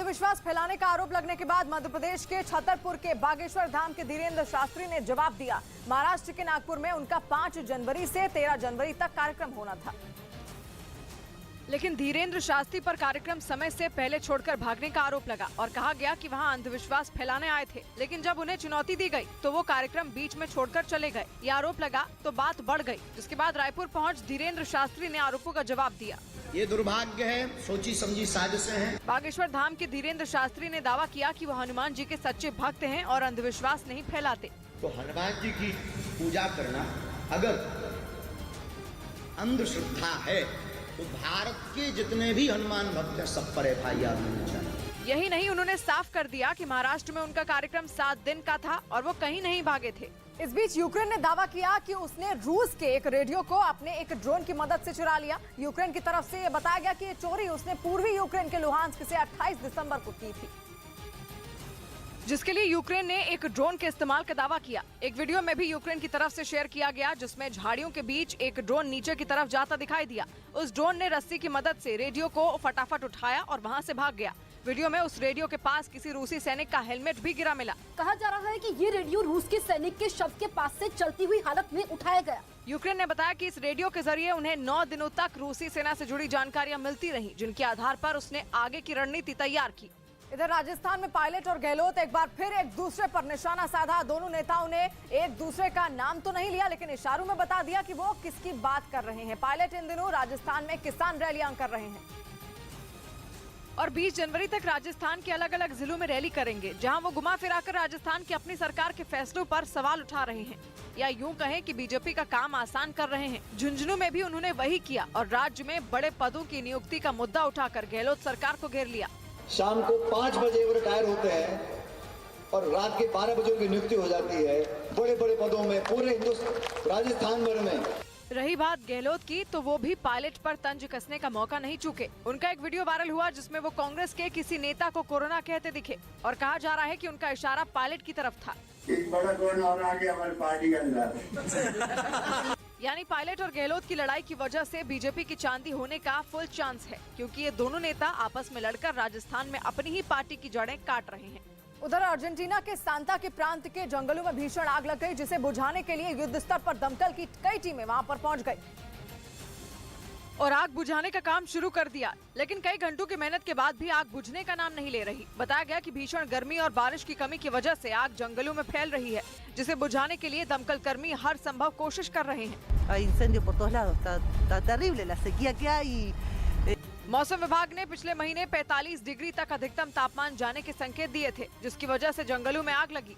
अंधविश्वास फैलाने का आरोप लगने के बाद मध्य प्रदेश के छतरपुर के बागेश्वर धाम के धीरेन्द्र शास्त्री ने जवाब दिया। महाराष्ट्र के नागपुर में उनका 5 जनवरी से 13 जनवरी तक कार्यक्रम होना था, लेकिन धीरेन्द्र शास्त्री पर कार्यक्रम समय से पहले छोड़कर भागने का आरोप लगा और कहा गया कि वहां अंधविश्वास फैलाने आए थे। लेकिन जब उन्हें चुनौती दी गई तो वो कार्यक्रम बीच में छोड़कर चले गए। ये आरोप लगा तो बात बढ़ गई, जिसके बाद रायपुर पहुंच धीरेन्द्र शास्त्री ने आरोपों का जवाब दिया। ये दुर्भाग्य है, सोची समझी साजिशें हैं। बागेश्वर धाम के धीरेन्द्र शास्त्री ने दावा किया कि वो हनुमान जी के सच्चे भक्त हैं और अंधविश्वास नहीं फैलाते। तो हनुमान जी की पूजा करना अगर अंधश्रद्धा है तो भारत के जितने भी हनुमान भक्त हैं सब पर FIR होनी चाहिए। यही नहीं, उन्होंने साफ कर दिया कि महाराष्ट्र में उनका कार्यक्रम 7 दिन का था और वो कहीं नहीं भागे थे। इस बीच यूक्रेन ने दावा किया कि उसने रूस के एक रेडियो को अपने एक ड्रोन की मदद से चुरा लिया। यूक्रेन की तरफ से ये बताया गया कि ये चोरी उसने पूर्वी यूक्रेन के लुहांस्क से 28 दिसंबर को की थी, जिसके लिए यूक्रेन ने एक ड्रोन के इस्तेमाल का दावा किया। एक वीडियो में भी यूक्रेन की तरफ से शेयर किया गया, जिसमें झाड़ियों के बीच एक ड्रोन नीचे की तरफ जाता दिखाई दिया। उस ड्रोन ने रस्सी की मदद से रेडियो को फटाफट उठाया और वहां से भाग गया। वीडियो में उस रेडियो के पास किसी रूसी सैनिक का हेलमेट भी गिरा मिला। कहा जा रहा है कि ये रेडियो रूस के सैनिक के शव के पास से चलती हुई हालत में उठाया गया। यूक्रेन ने बताया कि इस रेडियो के जरिए उन्हें 9 दिनों तक रूसी सेना से जुड़ी जानकारियां मिलती रही, जिनके आधार पर उसने आगे की रणनीति तैयार की। इधर राजस्थान में पायलट और गहलोत एक बार फिर एक दूसरे पर निशाना साधा। दोनों नेताओं ने एक दूसरे का नाम तो नहीं लिया, लेकिन इशारों में बता दिया कि वो किसकी बात कर रहे हैं। पायलट इन दिनों राजस्थान में किसान रैलियां कर रहे हैं और 20 जनवरी तक राजस्थान के अलग अलग जिलों में रैली करेंगे, जहां वो घुमा फिराकर राजस्थान की अपनी सरकार के फैसलों पर सवाल उठा रहे हैं, या यूं कहें कि बीजेपी का काम आसान कर रहे हैं। झुंझुनू में भी उन्होंने वही किया और राज्य में बड़े पदों की नियुक्ति का मुद्दा उठाकर गहलोत सरकार को घेर लिया। शाम को 5 बजे वो रिटायर होते हैं और रात के 12 बजे की नियुक्ति हो जाती है बड़े बड़े पदों में पूरे हिंदुस्तान राजस्थान भर में। रही बात गहलोत की, तो वो भी पायलट पर तंज कसने का मौका नहीं चूके। उनका एक वीडियो वायरल हुआ जिसमें वो कांग्रेस के किसी नेता को कोरोना कहते दिखे और कहा जा रहा है कि उनका इशारा पायलट की तरफ था। एक बड़ा कोरोना और आ गया हमारी पार्टी के अंदर। यानी पायलट और गहलोत की लड़ाई की वजह से बीजेपी की चांदी होने का फुल चांस है, क्योंकि ये दोनों नेता आपस में लड़कर राजस्थान में अपनी ही पार्टी की जड़ें काट रहे हैं। उधर अर्जेंटीना के सांता के प्रांत के जंगलों में भीषण आग लग गई, जिसे बुझाने के लिए युद्ध स्तर पर दमकल की कई टीमें वहां पर पहुंच गई और आग बुझाने का काम शुरू कर दिया। लेकिन कई घंटों की मेहनत के बाद भी आग बुझने का नाम नहीं ले रही। बताया गया कि भीषण गर्मी और बारिश की कमी की वजह से आग जंगलों में फैल रही है, जिसे बुझाने के लिए दमकल कर्मी हर संभव कोशिश कर रहे हैं। मौसम विभाग ने पिछले महीने 45 डिग्री तक अधिकतम तापमान जाने के संकेत दिए थे, जिसकी वजह से जंगलों में आग लगी।